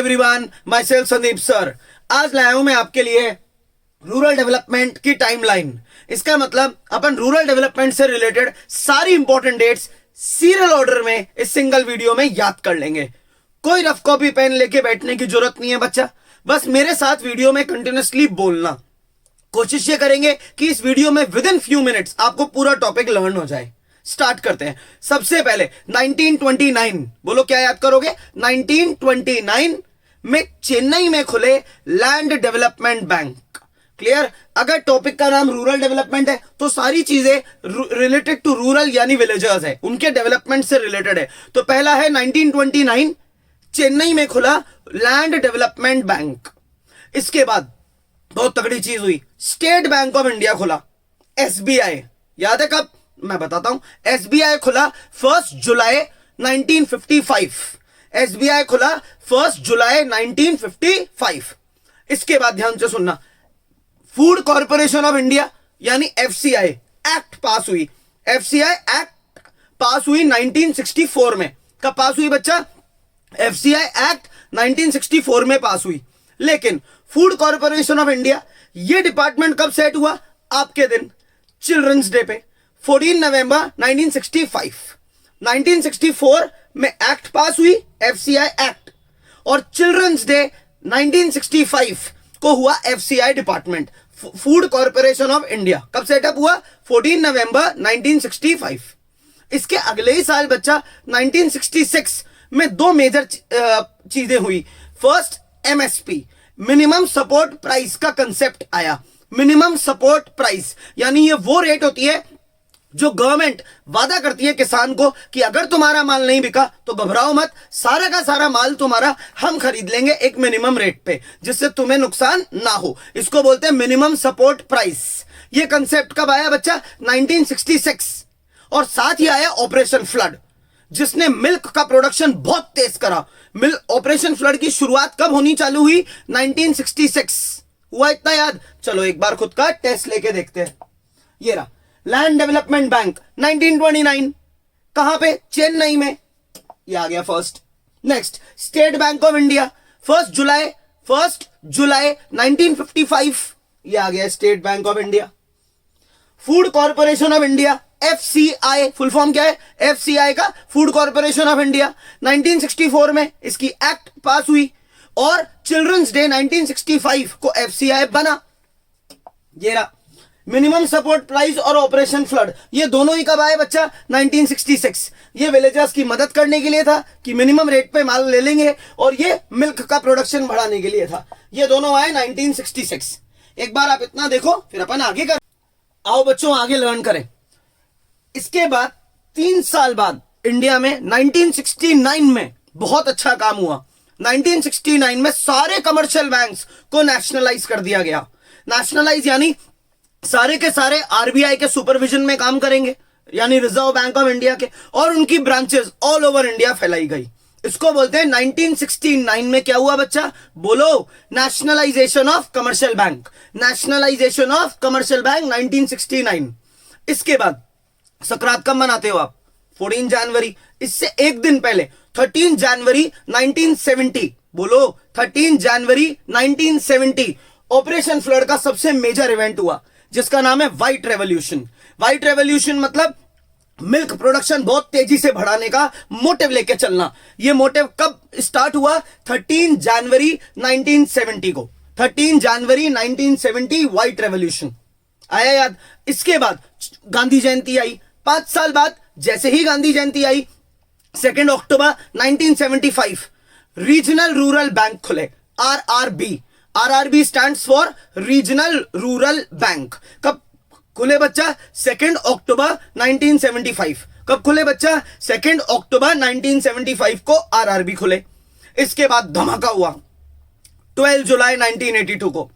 Everyone, my self Sandeep sir. आज लाया हूं मैं आपके लिए रूरल डेवलपमेंट की टाइमलाइन। इसका मतलब अपन रूरल डेवलपमेंट से रिलेटेड सारी इंपॉर्टेंट डेट्स सीरियल ऑर्डर में इस सिंगल वीडियो में याद कर लेंगे। कोई रफ कॉपी पेन लेके बैठने की जरूरत नहीं है बच्चा, बस मेरे साथ वीडियो में कंटिन्यूअसली बोलना। कोशिश ये करेंगे कि इस वीडियो में विद इन फ्यू मिनट्स आपको पूरा टॉपिक लर्न हो जाए। स्टार्ट करते हैं। सबसे पहले 1929, बोलो क्या याद करोगे? 1929 में चेन्नई में खुले लैंड डेवलपमेंट बैंक। क्लियर? अगर टॉपिक का नाम रूरल डेवलपमेंट है तो सारी चीजें रिलेटेड टू रूरल यानी विलेजर्स है, उनके डेवलपमेंट से रिलेटेड है। तो पहला है 1929 चेन्नई में खुला लैंड डेवलपमेंट बैंक। इसके बाद बहुत तगड़ी चीज हुई, स्टेट बैंक ऑफ इंडिया खुला। एसबीआई याद है कब? मैं बताता हूं। एसबीआई खुला 1 जुलाई 1955। एसबीआई खुला 1 जुलाई 1955। इसके बाद ध्यान से सुनना, फूड कॉर्पोरेशन ऑफ इंडिया यानी एफसीआई एक्ट पास हुई। एफसीआई एक्ट पास हुई 1964 में। कब पास हुई बच्चा? एफसीआई एक्ट 1964 में पास हुई। लेकिन फूड कॉर्पोरेशन ऑफ इंडिया ये डिपार्टमेंट कब सेट हुआ? आपके दिन चिल्ड्रंस डे पे 14 नवंबर 1965। 1964 में एक्ट पास हुई, एफसीआई एक्ट, और चिल्ड्रंस डे 1965 को हुआ FCI department, food corporation of India. कब सेटअप हुआ? 14 नवंबर 1965। इसके अगले ही साल बच्चा 1966 में दो मेजर चीजें हुई। First, MSP minimum support price का कंसेप्ट आया। मिनिमम सपोर्ट प्राइस यानी ये वो रेट होती है जो गवर्नमेंट वादा करती है किसान को कि अगर तुम्हारा माल नहीं बिका तो घबराओ मत, सारा का सारा माल तुम्हारा हम खरीद लेंगे एक मिनिमम रेट पे, जिससे तुम्हें नुकसान ना हो। इसको बोलते हैं मिनिमम सपोर्ट प्राइस। ये कंसेप्ट कब आया बच्चा? 1966। और साथ ही आया ऑपरेशन फ्लड, जिसने मिल्क का प्रोडक्शन बहुत तेज करा। ऑपरेशन फ्लड की शुरुआत कब होनी चालू हुई? 1966। हुआ इतना याद? चलो एक बार खुद का टेस्ट लेके देखते हैं। ये रहा लैंड डेवलपमेंट बैंक 1929। कहां पे? चेन्नई में। ये आ गया first. Next, state bank of India 1 जुलाई 1955। ये आ गया state bank of India. Food corporation of India FCI, full form क्या है? एफसीआई का फूड कॉर्पोरेशन ऑफ इंडिया। 1964 में इसकी एक्ट पास हुई और चिल्ड्रंस डे 1965 को एफसीआई बना। ये रहा मिनिमम सपोर्ट प्राइस और ऑपरेशन फ्लड, ये दोनों ही कब आए बच्चा? 1966। ये विलेजर्स की मदद करने के लिए था कि मिनिमम रेट पे माल ले लेंगे, और ये मिल्क का प्रोडक्शन बढ़ाने के लिए था। ये दोनों आए 1966। एक बार आप इतना देखो, फिर अपन आगे कर। आओ बच्चों आगे लर्न करें। इसके बाद 3 साल बाद इंडिया में 1969 में बहुत अच्छा काम हुआ। 1969 में सारे कमर्शियल बैंक्स को नेशनलाइज कर दिया गया। नेशनलाइज यानी सारे के सारे आरबीआई के सुपरविजन में काम करेंगे, यानी रिजर्व बैंक ऑफ इंडिया के, और उनकी ब्रांचेस ऑल ओवर इंडिया फैलाई गई। इसको बोलते हैं 1969 में क्या हुआ बच्चा? बोलो, nationalisation of commercial bank. Nationalisation of commercial bank 1969। इसके बाद संक्रांत कब मनाते हो आप? 14 जनवरी। इससे एक दिन पहले 13 जनवरी 1970, बोलो 13 जनवरी 1970 ऑपरेशन फ्लड का सबसे मेजर इवेंट हुआ, जिसका नाम है व्हाइट रेवोल्यूशन। व्हाइट रेवोल्यूशन मतलब मिल्क प्रोडक्शन बहुत तेजी से बढ़ाने का मोटिव लेके चलना। ये मोटिव कब स्टार्ट हुआ? 13 जनवरी 1970 को। 13 जनवरी 1970 व्हाइट रेवोल्यूशन आया याद? इसके बाद गांधी जयंती आई। 5 साल बाद जैसे ही गांधी जयंती आई, 2 अक्टूबर 1975 रीजनल रूरल बैंक खुले, RRB. RRB stands for regional rural bank. कब खुले बच्चा? 2 अक्टूबर 1975। कब खुले बच्चा? 2 अक्टूबर 1975 को आरआरबी खुले। इसके बाद धमाका हुआ 12 जुलाई 1982 को।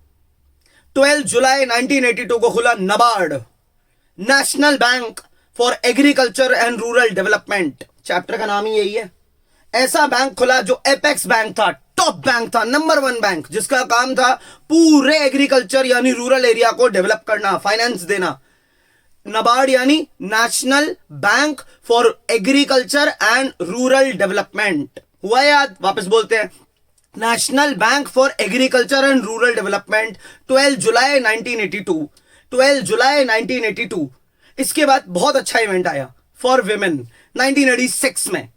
12 जुलाई 1982 को खुला NABARD, national bank for agriculture and rural development. Chapter का नाम ही यही है। ऐसा बैंक खुला जो एपेक्स बैंक था, टॉप बैंक था, नंबर 1 बैंक, जिसका काम था पूरे एग्रीकल्चर यानी रूरल एरिया को डेवलप करना, फाइनेंस देना। नबार्ड यानी national bank for agriculture and rural development. हुआ याद? वापस बोलते हैं। National bank for agriculture and rural development 12 जुलाई 1982, 12 जुलाई 1982। इसके बाद बहुत अच्छा इवेंट आया फॉर विमेन 1986 में,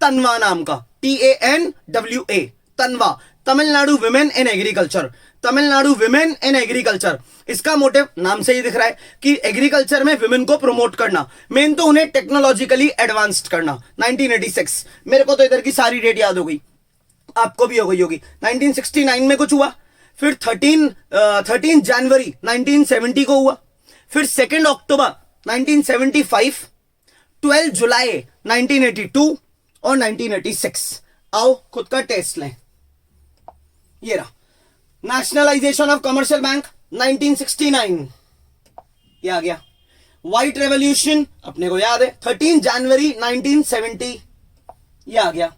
तनवा नाम का, TANWA, तनवा, Tamil Nadu women in agriculture, Tamil Nadu women in agriculture. इसका मोटिव नाम से ही दिख रहा है कि एग्रीकल्चर में विमेन को प्रमोट करना, मेन तो उन्हें टेक्नोलॉजिकली एडवांस्ड करना। 1986, मेरे को तो इधर की सारी डेट याद हो गई, आपको भी हो गई होगी। 1969 में कुछ हुआ, फिर 13 जनवरी 1970 को हुआ, फिर 2 अक्टूबर 1975, 12 जुलाई 1982 और 1986। आओ खुद का टेस्ट लें। ये रहा नेशनलाइजेशन ऑफ कमर्शियल बैंक 1969, ये आ गया। व्हाइट रेवोल्यूशन अपने को याद है 13 जनवरी 1970, ये आ गया।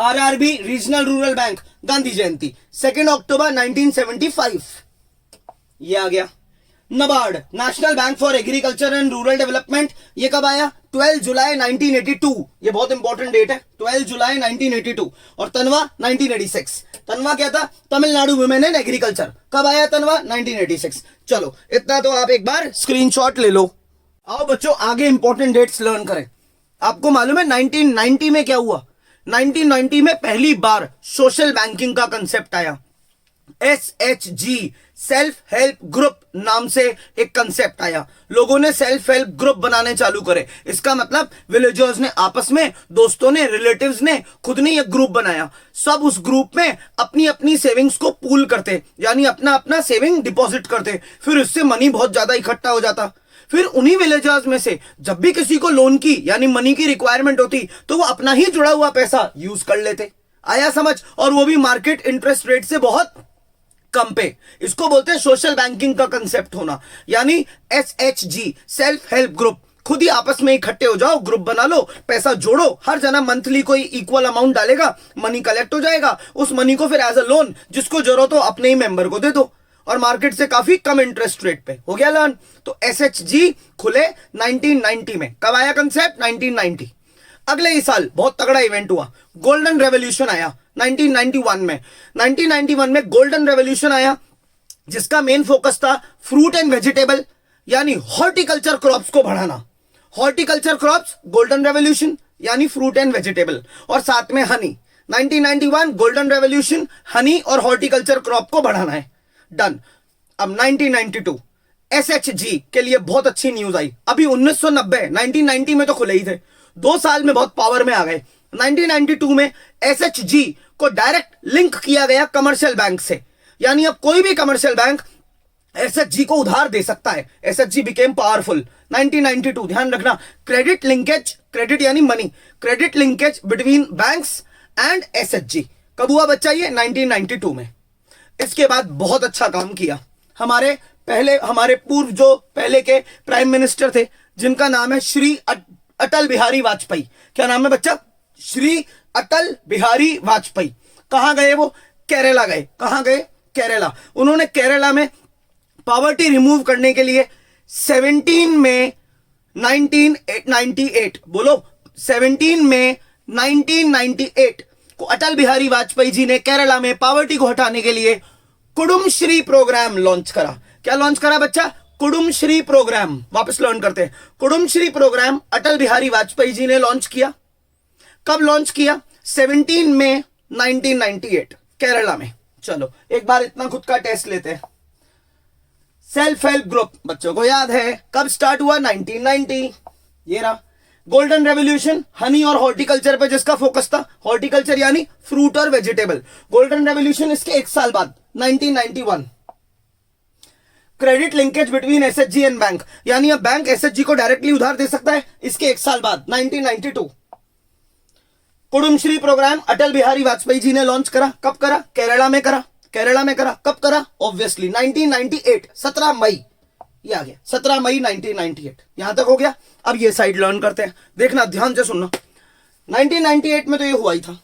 RRB regional rural bank Gandhi Jayanti 2 अक्टूबर 1975, ये आ गया। NABARD national bank for agriculture and rural development, ये कब आया? 12 जुलाई 1982, ये बहुत इंपॉर्टेंट डेट है, 12 जुलाई 1982। और तनवा 1986। तनवा क्या था? Tamil Nadu women in agriculture. कब आया तनवा? 1986। चलो इतना तो आप एक बार स्क्रीनशॉट ले लो। आओ बच्चों आगे इंपॉर्टेंट डेट्स लर्न करें। आपको मालूम है 1990 में क्या हुआ? 1990 में पहली बार सोशल बैंकिंग का कंसेप्ट आया। SHG सेल्फ हेल्प ग्रुप नाम से एक कंसेप्ट आया। लोगों ने सेल्फ हेल्प ग्रुप बनाने चालू करे। इसका मतलब विलेजर्स ने आपस में, दोस्तों ने, रिलेटिव्स ने, खुद ने एक ग्रुप बनाया। सब उस ग्रुप में अपनी अपनी सेविंग्स को पूल करते, यानी अपना अपना सेविंग डिपॉजिट करते। फिर इससे मनी बहुत ज्यादा इकट्ठा हो जाता। फिर उन्हीं विलेजर्स में से जब भी किसी को लोन की यानी मनी की रिक्वायरमेंट होती तो वो अपना ही जुड़ा हुआ पैसा यूज कर लेते। आया समझ? और वो भी मार्केट इंटरेस्ट रेट से बहुत कम पे। इसको बोलते हैं सोशल बैंकिंग का कंसेप्ट होना। यानी SHG सेल्फ हेल्प ग्रुप, खुद ही आपस में इकट्ठे हो जाओ, ग्रुप बना लो, पैसा जोड़ो, हर जना मंथली कोई इक्वल अमाउंट डालेगा, मनी कलेक्ट हो जाएगा। उस मनी को फिर एज अ लोन जिसको जरूरत हो अपने ही मेंबर को दे दो, और मार्केट से काफी कम इंटरेस्ट रेट पे। हो गया लर्न? तो SHG खुले 1990 में। कब आया कंसेप्ट? 1990। अगले ही साल बहुत तगड़ा इवेंट हुआ, गोल्डन रेवोल्यूशन आया 1991 में। 1991 में गोल्डन रेवोल्यूशन आया जिसका मेन फोकस था फ्रूट एंड वेजिटेबल यानी हॉर्टिकल्चर क्रॉप्स को बढ़ाना। हॉर्टिकल्चर क्रॉप्स, गोल्डन रेवोल्यूशन यानी फ्रूट एंड वेजिटेबल, और साथ में हनी। 1991 गोल्डन रेवोल्यूशन, हनी और हॉर्टिकल्चर क्रॉप को बढ़ाना है। डन। अब 1992 SHG के लिए बहुत अच्छी न्यूज आई। अभी 1990 में तो खुले ही थे, 2 साल में बहुत पावर में आ गए। 1992 में SHG को डायरेक्ट लिंक किया गया कमर्शियल बैंक से, यानी अब कोई भी कमर्शियल बैंक SHG को उधार दे सकता है। SHG became powerful 1992। ध्यान रखना, क्रेडिट लिंकेज, क्रेडिट यानी money, credit linkage between banks and SHG कब हुआ बच्चा? ये 1992 में। इसके बाद बहुत अच्छा काम किया हमारे पूर्व जो पहले के प्राइम मिनिस्टर थे, जिनका नाम है श्री अटल बिहारी वाजपेयी। क्या नाम है बच्चा? श्री अटल बिहारी वाजपेयी। कहां गए वो? केरला गए। कहां गए? केरला। उन्होंने केरला में पॉवर्टी रिमूव करने के लिए 17 मई 1998, बोलो 17 मई 1998 को अटल बिहारी वाजपेयी जी ने केरला में पॉवर्टी को हटाने के लिए कुडुमश्री प्रोग्राम लॉन्च करा। क्या लॉन्च करा बच्चा? कुडुमश्री प्रोग्राम। वापस लर्न करते हैं। कुडुमश्री प्रोग्राम अटल बिहारी वाजपेयी जी ने लॉन्च किया। कब लॉन्च किया? 17 मई 1998 केरला में। चलो एक बार इतना खुद का टेस्ट लेते हैं। सेल्फ हेल्प ग्रुप बच्चों को याद है कब स्टार्ट हुआ? 1990। ये रहा गोल्डन रेवोल्यूशन, हनी और हॉर्टिकल्चर पे जिसका फोकस था। हॉर्टिकल्चर यानी फ्रूट और वेजिटेबल। गोल्डन रेवोल्यूशन इसके 1 साल बाद 1991। Credit linkage between SHG and bank, यानी अब बैंक SHG को डायरेक्टली उधार दे सकता है, इसके 1 साल बाद 1992। कुडुमश्री प्रोग्राम अटल बिहारी वाजपेयी जी ने लॉन्च करा। कब करा? केरला में करा। केरला में करा। कब करा? ऑब्वियसली 1998, 17 मई। ये आ गया 17 मई 1998। यहां तक हो गया। अब ये साइड लर्न करते हैं, देखना ध्यान से सुनना। 1998 में तो ये हुआ ही था।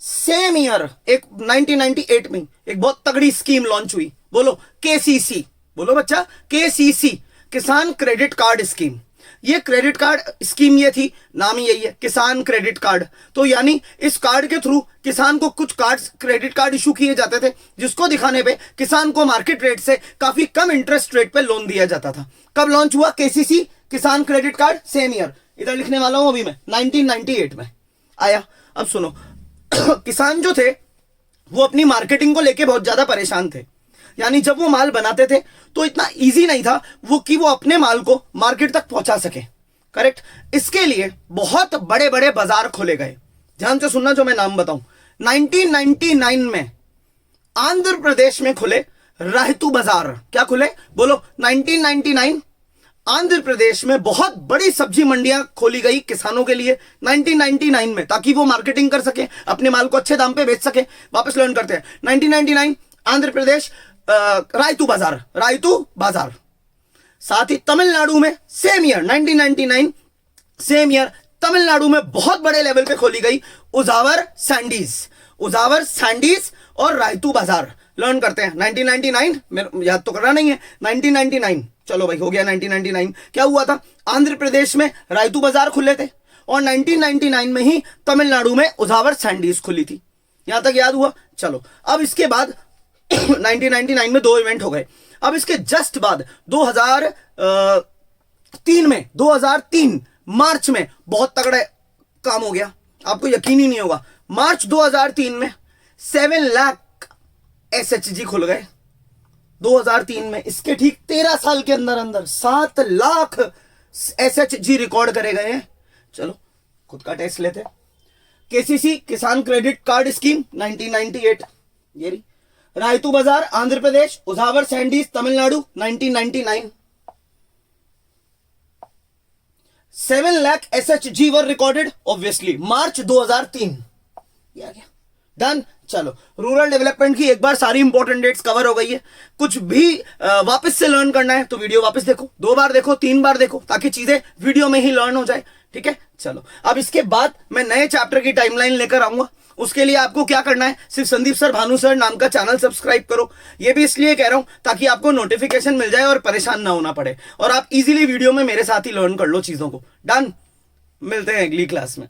सेम ईयर एक 1998 में एक बहुत तगड़ी स्कीम लॉन्च हुई। बोलो KCC। बोलो बच्चा KCC, किसान क्रेडिट कार्ड स्कीम। ये क्रेडिट कार्ड स्कीम ये थी, नाम ही यही है, किसान क्रेडिट कार्ड। तो यानी इस कार्ड के थ्रू किसान को कुछ कार्ड्स, क्रेडिट कार्ड इशू किए जाते थे, जिसको दिखाने पे किसान को मार्केट रेट से काफी कम इंटरेस्ट रेट पे लोन दिया जाता था। कब लॉन्च हुआ केसीसी किसान क्रेडिट कार्ड? सेम ईयर, इधर लिखने वाला हूं अभी मैं, 1998 में आया। अब सुनो किसान जो थे वो अपनी मार्केटिंग को लेके बहुत ज्यादा परेशान थे। यानी जब वो माल बनाते थे तो इतना इजी नहीं था वो कि वो अपने माल को मार्केट तक पहुंचा सके। करेक्ट। इसके लिए बहुत बड़े बड़े बाजार खोले गए। ध्यान से सुनना जो मैं नाम बताऊं। 1999 में आंध्र प्रदेश में खुले रायतू बाजार। क्या खुले? बोलो। 1999 आंध्र प्रदेश में बहुत बड़ी सब्जी मंडियां खोली गई किसानों के लिए 1999 में, ताकि वो मार्केटिंग कर सके, अपने माल को अच्छे दाम पे बेच सके। वापस लर्न करते हैं। 1999 आंध्र प्रदेश रायतू बाजार। साथ ही तमिलनाडु में same year 1999 same year Tamil Nadu में बहुत बड़े लेवल पे खोली गई उजावर सैंडीज और रायतू बाजार। लर्न करते हैं। 1999 मेरे याद तो करना नहीं है, 1999 चलो भाई हो गया। 1999 क्या हुआ था? आंध्र प्रदेश में रायतू बाजार खुले थे और 1999 में ही तमिलनाडु में उजावर सैंडीज खुली थी। यहां तक याद हुआ? चलो अब इसके बाद 1999 में 2 इवेंट हो गए। अब इसके जस्ट बाद 2003 मार्च में बहुत तगड़ा काम हो गया। आपको यकीन ही नहीं होगा, मार्च 2003 में 7 लाख SHG खुल गए 2003 में। इसके ठीक 13 साल के अंदर 7 लाख SHG रिकॉर्ड करे गए हैं। चलो खुद का टेस्ट लेते हैं। केसीसी किसान क्रेडिट कार्ड स्कीम 1998, ये रही। Rythu Bazar Andhra Pradesh, Uzhavar Sandhai Tamil Nadu 1999। 7 lakh SHG were recorded obviously March 2003। ये आ गया। डन। चलो रूरल डेवलपमेंट की एक बार सारी इंपॉर्टेंट डेट्स कवर हो गई है। कुछ भी वापस से लर्न करना है तो वीडियो वापस देखो, 2 बार देखो, 3 बार देखो, ताकि चीजें वीडियो में ही लर्न हो जाए। ठीक है। चलो अब इसके बाद मैं नए चैप्टर की टाइमलाइन लेकर आऊंगा। उसके लिए आपको क्या करना है? सिर्फ संदीप सर भानु सर नाम का चैनल सब्सक्राइब करो। ये भी इसलिए कह रहा हूं ताकि आपको नोटिफिकेशन मिल जाए और परेशान ना होना पड़े, और आप इजीली वीडियो में मेरे साथ ही लर्न कर लो चीजों को। डन। मिलते हैं अगली क्लास में।